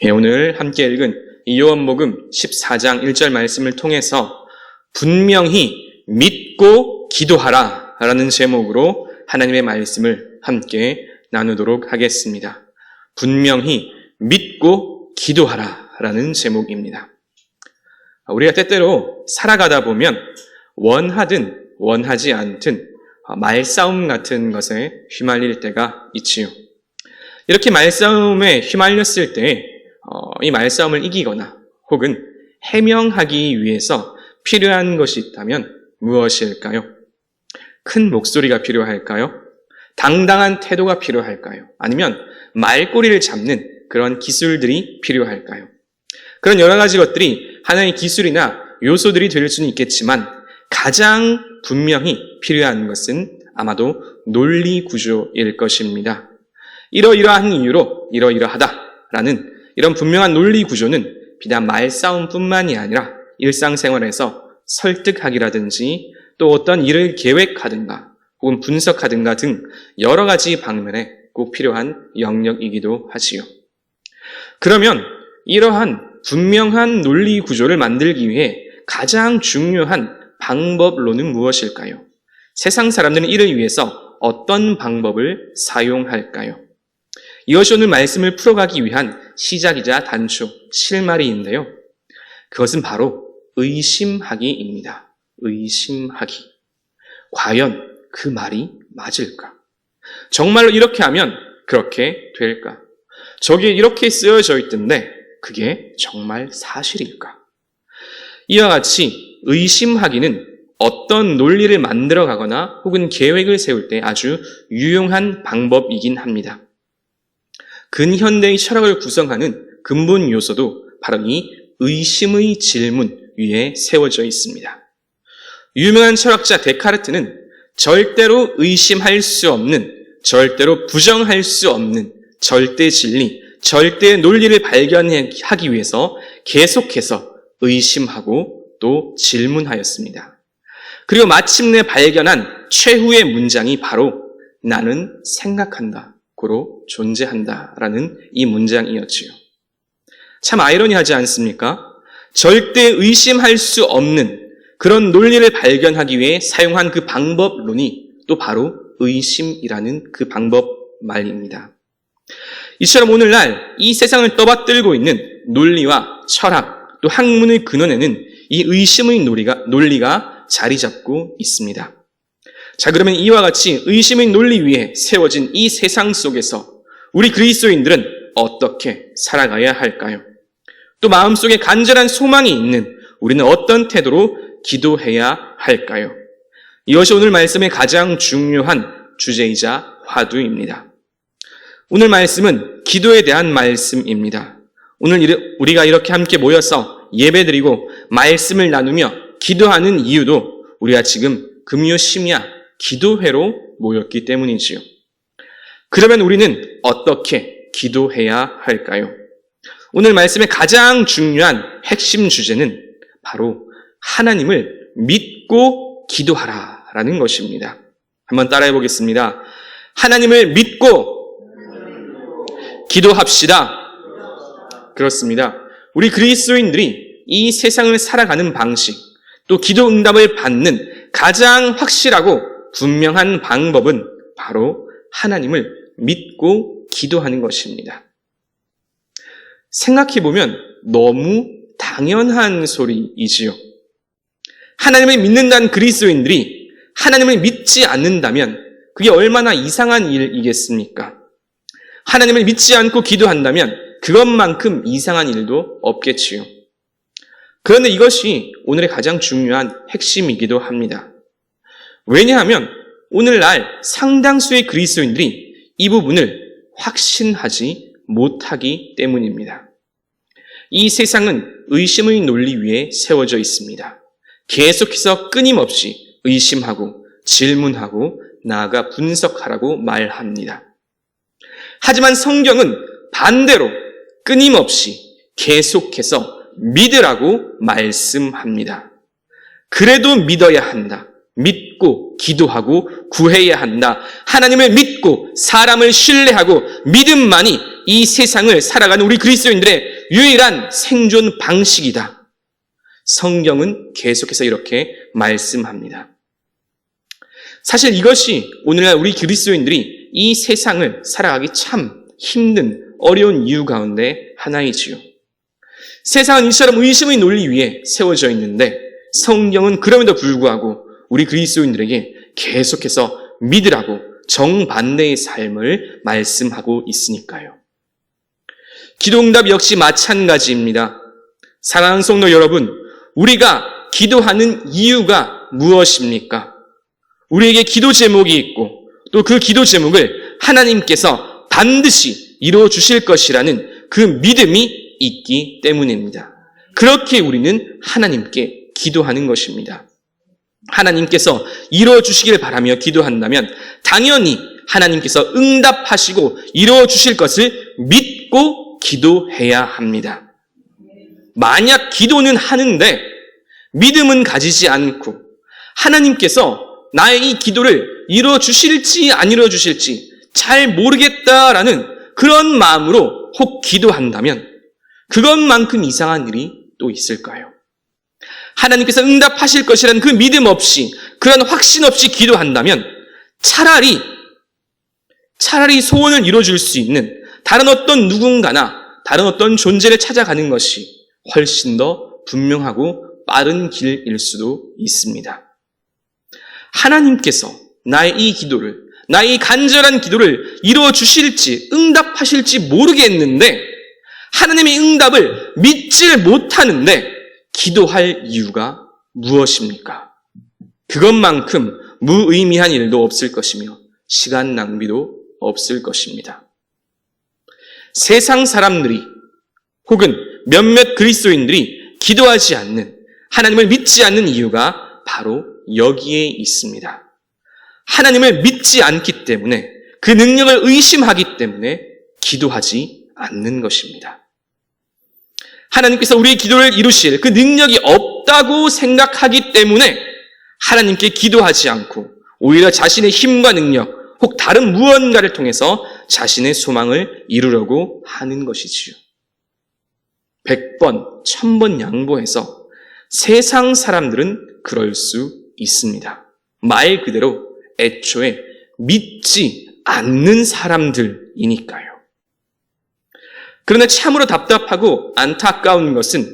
오늘 함께 읽은 요한복음 14장 1절 말씀을 통해서 분명히 믿고 기도하라 라는 제목으로 하나님의 말씀을 함께 나누도록 하겠습니다. 분명히 믿고 기도하라 라는 제목입니다. 우리가 때때로 살아가다 보면 원하든 원하지 않든 말싸움 같은 것에 휘말릴 때가 있지요. 이렇게 말싸움에 휘말렸을 때 이 말싸움을 이기거나 혹은 해명하기 위해서 필요한 것이 있다면 무엇일까요? 큰 목소리가 필요할까요? 당당한 태도가 필요할까요? 아니면 말꼬리를 잡는 그런 기술들이 필요할까요? 그런 여러 가지 것들이 하나의 기술이나 요소들이 될 수는 있겠지만 가장 분명히 필요한 것은 아마도 논리 구조일 것입니다. 이러이러한 이유로 이러이러하다라는 이런 분명한 논리 구조는 비단 말싸움뿐만이 아니라 일상생활에서 설득하기라든지 또 어떤 일을 계획하든가 혹은 분석하든가 등 여러 가지 방면에 꼭 필요한 영역이기도 하지요. 그러면 이러한 분명한 논리 구조를 만들기 위해 가장 중요한 방법론은 무엇일까요? 세상 사람들은 이를 위해서 어떤 방법을 사용할까요? 이것이 오늘 말씀을 풀어가기 위한 시작이자 단초, 실마리인데요. 그것은 바로 의심하기입니다. 의심하기. 과연 그 말이 맞을까? 정말로 이렇게 하면 그렇게 될까? 저기에 이렇게 쓰여져 있던데 그게 정말 사실일까? 이와 같이 의심하기는 어떤 논리를 만들어 가거나 혹은 계획을 세울 때 아주 유용한 방법이긴 합니다. 근현대의 철학을 구성하는 근본 요소도 바로 이 의심의 질문 위에 세워져 있습니다. 유명한 철학자 데카르트는 절대로 의심할 수 없는, 절대로 부정할 수 없는 절대 진리, 절대 논리를 발견하기 위해서 계속해서 의심하고 또 질문하였습니다. 그리고 마침내 발견한 최후의 문장이 바로 나는 생각한다, 고로 존재한다라는 이 문장이었지요. 참 아이러니하지 않습니까? 절대 의심할 수 없는 그런 논리를 발견하기 위해 사용한 그 방법론이 또 바로 의심이라는 그 방법 말입니다. 이처럼 오늘날 이 세상을 떠받들고 있는 논리와 철학 또 학문의 근원에는 이 의심의 논리가 자리 잡고 있습니다. 자, 그러면 이와 같이 의심의 논리 위에 세워진 이 세상 속에서 우리 그리스도인들은 어떻게 살아가야 할까요? 또 마음속에 간절한 소망이 있는 우리는 어떤 태도로 기도해야 할까요? 이것이 오늘 말씀의 가장 중요한 주제이자 화두입니다. 오늘 말씀은 기도에 대한 말씀입니다. 오늘 우리가 이렇게 함께 모여서 예배드리고 말씀을 나누며 기도하는 이유도 우리가 지금 금요 심야 기도회로 모였기 때문이지요. 그러면 우리는 어떻게 기도해야 할까요? 오늘 말씀의 가장 중요한 핵심 주제는 바로 하나님을 믿고 기도하라라는 것입니다. 한번 따라해 보겠습니다. 하나님을 믿고 기도합시다. 그렇습니다. 우리 그리스도인들이 이 세상을 살아가는 방식, 또 기도 응답을 받는 가장 확실하고 분명한 방법은 바로 하나님을 믿고 기도하는 것입니다. 생각해보면 너무 당연한 소리이지요. 하나님을 믿는다는 그리스도인들이 하나님을 믿지 않는다면 그게 얼마나 이상한 일이겠습니까? 하나님을 믿지 않고 기도한다면 그것만큼 이상한 일도 없겠지요. 그런데 이것이 오늘의 가장 중요한 핵심이기도 합니다. 왜냐하면 오늘날 상당수의 그리스도인들이 이 부분을 확신하지 못하기 때문입니다. 이 세상은 의심의 논리 위에 세워져 있습니다. 계속해서 끊임없이 의심하고 질문하고 나아가 분석하라고 말합니다. 하지만 성경은 반대로 끊임없이 계속해서 믿으라고 말씀합니다. 그래도 믿어야 한다. 믿고 기도하고 구해야 한다. 하나님을 믿고 사람을 신뢰하고 믿음만이 이 세상을 살아가는 우리 그리스도인들의 유일한 생존 방식이다. 성경은 계속해서 이렇게 말씀합니다. 사실 이것이 오늘날 우리 그리스도인들이 이 세상을 살아가기 참 힘든 어려운 이유 가운데 하나이지요. 세상은 이처럼 의심의 논리 위에 세워져 있는데 성경은 그럼에도 불구하고 우리 그리스도인들에게 계속해서 믿으라고 정반대의 삶을 말씀하고 있으니까요. 기도응답 역시 마찬가지입니다. 사랑하는 성도 여러분, 우리가 기도하는 이유가 무엇입니까? 우리에게 기도 제목이 있고 또 그 기도 제목을 하나님께서 반드시 이루어 주실 것이라는 그 믿음이 있기 때문입니다. 그렇게 우리는 하나님께 기도하는 것입니다. 하나님께서 이루어 주시기를 바라며 기도한다면 당연히 하나님께서 응답하시고 이루어 주실 것을 믿고 기도해야 합니다. 만약 기도는 하는데 믿음은 가지지 않고 하나님께서 나의 이 기도를 이루어 주실지 안 이루어 주실지 잘 모르겠다라는 그런 마음으로 혹 기도한다면 그것만큼 이상한 일이 또 있을까요? 하나님께서 응답하실 것이라는 그 믿음 없이 그런 확신 없이 기도한다면 차라리 소원을 이루어줄 수 있는 다른 어떤 누군가나 다른 어떤 존재를 찾아가는 것이 훨씬 더 분명하고 빠른 길일 수도 있습니다. 하나님께서 나의 이 기도를, 나의 이 간절한 기도를 이루어 주실지 응답하실지 모르겠는데 하나님의 응답을 믿질 못하는데 기도할 이유가 무엇입니까? 그것만큼 무의미한 일도 없을 것이며 시간 낭비도 없을 것입니다. 세상 사람들이 혹은 몇몇 그리스도인들이 기도하지 않는, 하나님을 믿지 않는 이유가 바로 여기에 있습니다. 하나님을 믿지 않기 때문에, 그 능력을 의심하기 때문에 기도하지 않는 것입니다. 하나님께서 우리의 기도를 이루실 그 능력이 없다고 생각하기 때문에 하나님께 기도하지 않고 오히려 자신의 힘과 능력, 혹 다른 무언가를 통해서 자신의 소망을 이루려고 하는 것이지요. 100번, 1000번 양보해서 세상 사람들은 그럴 수 있습니다. 말 그대로 애초에 믿지 않는 사람들이니까요. 그러나 참으로 답답하고 안타까운 것은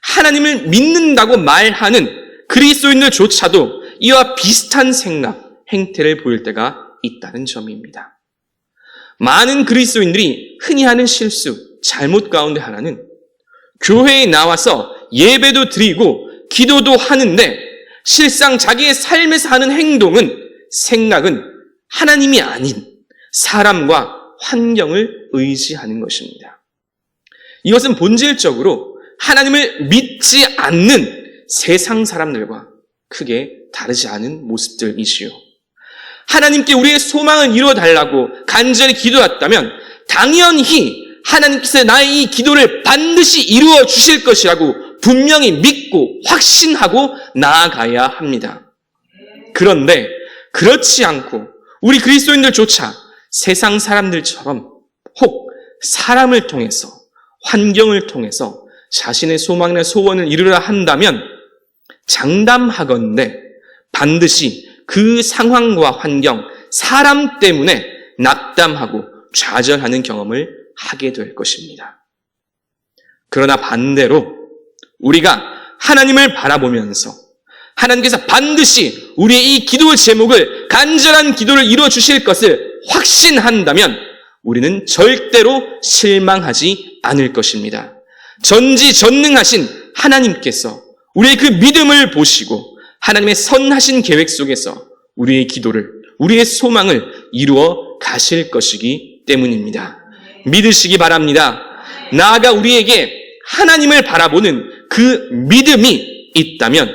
하나님을 믿는다고 말하는 그리스도인들조차도 이와 비슷한 생각, 행태를 보일 때가 있다는 점입니다. 많은 그리스도인들이 흔히 하는 실수, 잘못 가운데 하나는 교회에 나와서 예배도 드리고 기도도 하는데 실상 자기의 삶에서 하는 행동은, 생각은 하나님이 아닌 사람과 환경을 의지하는 것입니다. 이것은 본질적으로 하나님을 믿지 않는 세상 사람들과 크게 다르지 않은 모습들이지요. 하나님께 우리의 소망을 이루어달라고 간절히 기도했다면 당연히 하나님께서 나의 이 기도를 반드시 이루어 주실 것이라고 분명히 믿고 확신하고 나아가야 합니다. 그런데 그렇지 않고 우리 그리스도인들조차 세상 사람들처럼 혹 사람을 통해서, 환경을 통해서 자신의 소망이나 소원을 이루려 한다면 장담하건대 반드시 그 상황과 환경, 사람 때문에 낙담하고 좌절하는 경험을 하게 될 것입니다. 그러나 반대로 우리가 하나님을 바라보면서 하나님께서 반드시 우리의 이 기도 제목을, 간절한 기도를 이루어 주실 것을 확신한다면 우리는 절대로 실망하지 않을 것입니다. 전지전능하신 하나님께서 우리의 그 믿음을 보시고 하나님의 선하신 계획 속에서 우리의 기도를, 우리의 소망을 이루어 가실 것이기 때문입니다. 믿으시기 바랍니다. 나아가 우리에게 하나님을 바라보는 그 믿음이 있다면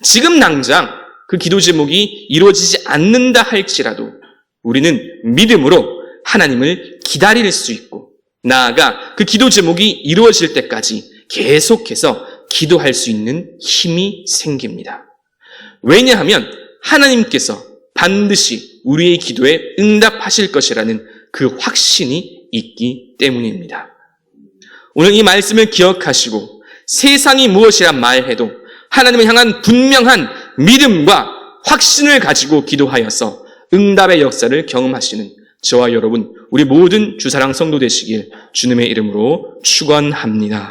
지금 당장 그 기도 제목이 이루어지지 않는다 할지라도 우리는 믿음으로 하나님을 기다릴 수 있고 나아가 그 기도 제목이 이루어질 때까지 계속해서 기도할 수 있는 힘이 생깁니다. 왜냐하면 하나님께서 반드시 우리의 기도에 응답하실 것이라는 그 확신이 있기 때문입니다. 오늘 이 말씀을 기억하시고 세상이 무엇이라 말해도 하나님을 향한 분명한 믿음과 확신을 가지고 기도하여서 응답의 역사를 경험하시는 저와 여러분, 우리 모든 주사랑 성도 되시길 주님의 이름으로 축원합니다.